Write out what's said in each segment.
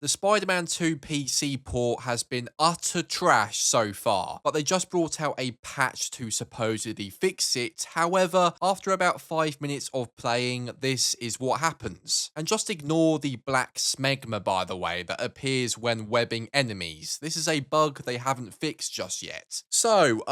The Spider-Man 2 PC port has been utter trash so far, but they just brought out a patch to supposedly fix it. However, after about 5 minutes of playing, this is what happens. And just ignore the black smegma, by the way, that appears when webbing enemies. This is a bug they haven't fixed just yet. So,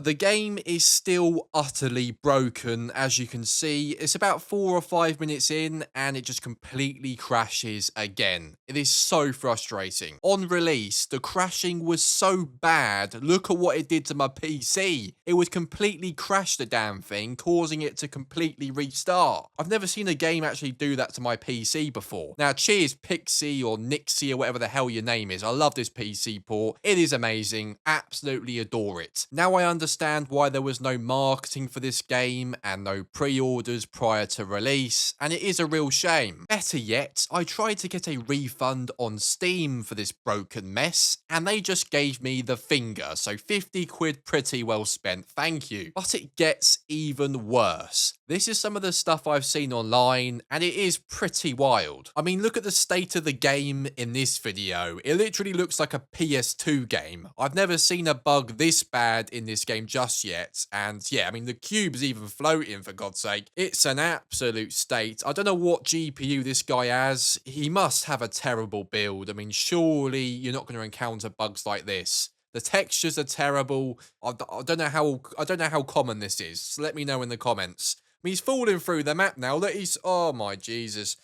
the game is still utterly broken, as you can see. It's about 4 or 5 minutes in, and it just completely crashes again. It is so frustrating. On release, the crashing was so bad. Look at what it did to my PC. It would completely crash the damn thing, causing it to completely restart. I've never seen a game actually do that to my PC before. Now, cheers Pixie or Nixie or whatever the hell your name is. I love this PC port. It is amazing. Absolutely adore it. Now I understand why there was no marketing for this game and no pre-orders prior to release, and it is a real shame. Better yet, I tried to get a refund on Steam for this broken mess, and they just gave me the finger, so 50 quid pretty well spent, thank you. But it gets even worse. This is some of the stuff I've seen online, and it is pretty wild. I mean, look at the state of the game in this video. It literally looks like a PS2 game. I've never seen a bug this bad in this game just yet, and yeah, I mean, the cube's even floating, for God's sake. It's an absolute state. I don't know what GPU this guy has. He must have a terrible build. I mean, surely you're not going to encounter bugs like this. The textures are terrible. I don't know how common this is. So let me know in the comments. I mean, he's falling through the map now. Look, oh my Jesus.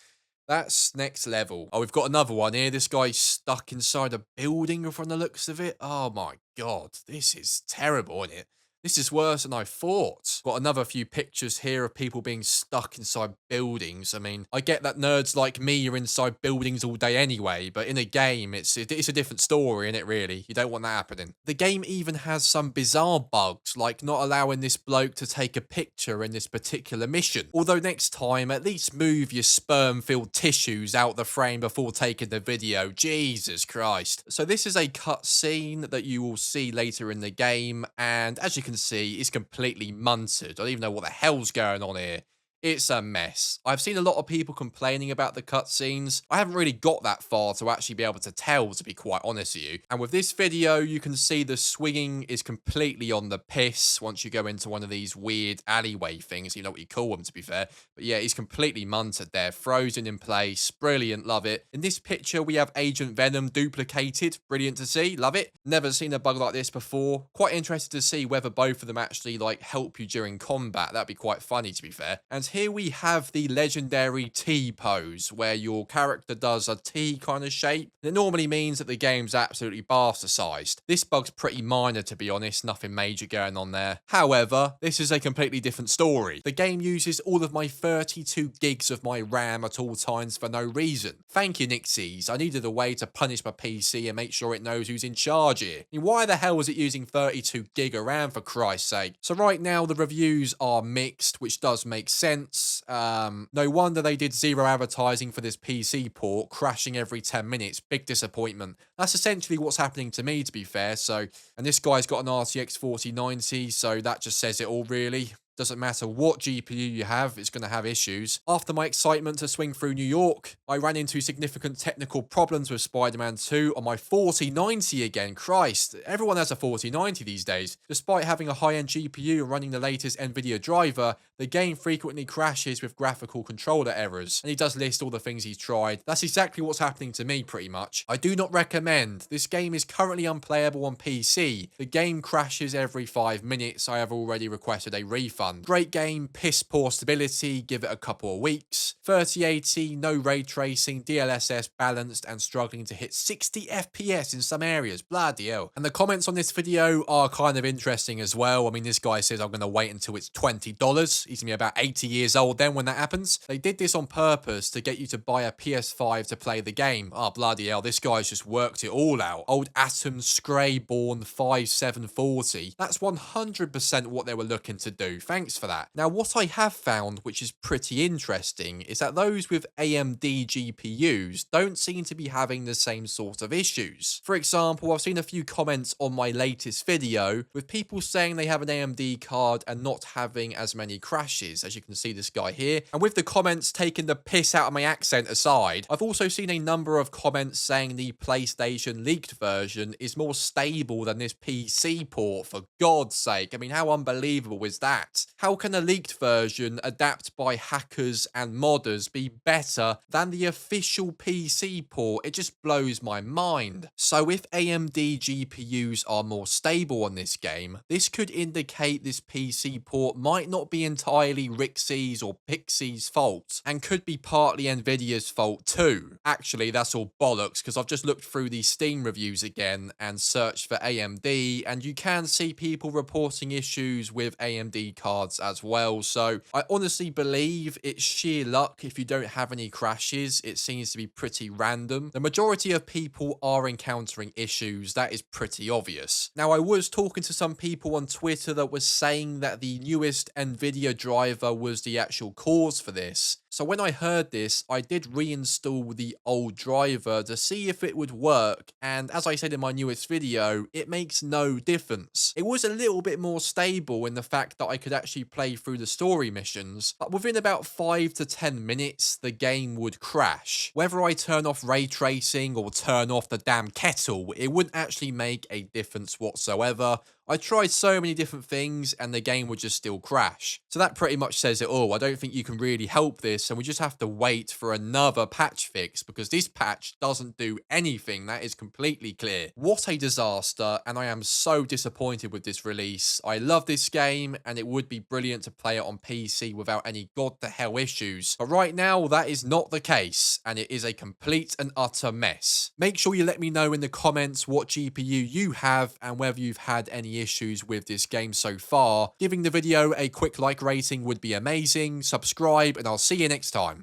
That's next level. Oh, we've got another one here. This guy's stuck inside a building from the looks of it. Oh my God. This is terrible, isn't it? This is worse than I thought. Got another few pictures here of people being stuck inside buildings. I mean, I get that nerds like me are inside buildings all day anyway, but in a game, it's a different story, isn't it, really? You don't want that happening. The game even has some bizarre bugs, like not allowing this bloke to take a picture in this particular mission. Although next time, at least move your sperm-filled tissues out the frame before taking the video. Jesus Christ. So this is a cutscene that you will see later in the game, and as you can see, it's completely munted. I don't even know what the hell's going on here. It's a mess. I've seen a lot of people complaining about the cutscenes. I haven't really got that far to actually be able to tell, to be quite honest with you. And with this video, you can see the swinging is completely on the piss once you go into one of these weird alleyway things. You know what you call them, to be fair. But yeah, he's completely munted there, frozen in place. Brilliant, love it. In this picture, we have Agent Venom duplicated. Brilliant to see, love it. Never seen a bug like this before. Quite interested to see whether both of them actually like help you during combat. That'd be quite funny, to be fair. And here we have the legendary T pose, where your character does a T kind of shape. It normally means that the game's absolutely bastardized. This bug's pretty minor, to be honest, nothing major going on there. However, this is a completely different story. The game uses all of my 32 gigs of my RAM at all times for no reason. Thank you, Nixies. I needed a way to punish my PC and make sure it knows who's in charge here. I mean, why the hell was it using 32 gig of RAM, for Christ's sake? So right now, the reviews are mixed, which does make sense. No wonder they did zero advertising for this PC port, crashing every 10 minutes. Big disappointment. That's essentially what's happening to me, to be fair. So, and this guy's got an RTX 4090, so that just says it all, really. Doesn't matter what GPU you have, it's going to have issues. After my excitement to swing through New York, I ran into significant technical problems with Spider-Man 2 on my 4090 again. Christ, everyone has a 4090 these days. Despite having a high-end GPU and running the latest NVIDIA driver, the game frequently crashes with graphical controller errors. And he does list all the things he's tried. That's exactly what's happening to me, pretty much. I do not recommend. This game is currently unplayable on PC. The game crashes every 5 minutes. I have already requested a refund. Great game, piss poor stability, give it a couple of weeks. 3080, no ray tracing, DLSS balanced and struggling to hit 60 FPS in some areas. Bloody hell. And the comments on this video are kind of interesting as well. I mean, this guy says I'm going to wait until it's $20. He's going to be about 80 years old then when that happens. They did this on purpose to get you to buy a PS5 to play the game. Oh, bloody hell, this guy's just worked it all out. Old Atom Scrayborn 5740. That's 100% what they were looking to do. Thank thanks for that. Now, what I have found, which is pretty interesting, is that those with AMD GPUs don't seem to be having the same sort of issues. For example, I've seen a few comments on my latest video with people saying they have an AMD card and not having as many crashes, as you can see this guy here. And with the comments taking the piss out of my accent aside, I've also seen a number of comments saying the PlayStation leaked version is more stable than this PC port, for God's sake. I mean, how unbelievable is that? How can a leaked version adapted by hackers and modders be better than the official PC port? It just blows my mind. So if AMD GPUs are more stable on this game, this could indicate this PC port might not be entirely Rixey's or Pixie's fault, and could be partly Nvidia's fault too. Actually, that's all bollocks, because I've just looked through the Steam reviews again and searched for AMD, and you can see people reporting issues with AMD cards as well. So I honestly believe it's sheer luck if you don't have any crashes. It seems to be pretty random. The majority of people are encountering issues. That is pretty obvious. Now, I was talking to some people on Twitter that was saying that the newest Nvidia driver was the actual cause for this. So when I heard this, I did reinstall the old driver to see if it would work, and as I said in my newest video, it makes no difference. It was a little bit more stable in the fact that I could actually play through the story missions, but within about 5 to 10 minutes, the game would crash. Whether I turn off ray tracing or turn off the damn kettle, it wouldn't actually make a difference whatsoever. I tried so many different things and the game would just still crash. So that pretty much says it all. I don't think you can really help this, and we just have to wait for another patch fix, because this patch doesn't do anything. That is completely clear. What a disaster, and I am so disappointed with this release. I love this game and it would be brilliant to play it on PC without any god to hell issues. But right now that is not the case, and it is a complete and utter mess. Make sure you let me know in the comments what GPU you have and whether you've had any issues with this game so far. Giving the video a quick like rating would be amazing. Subscribe and I'll see you next time.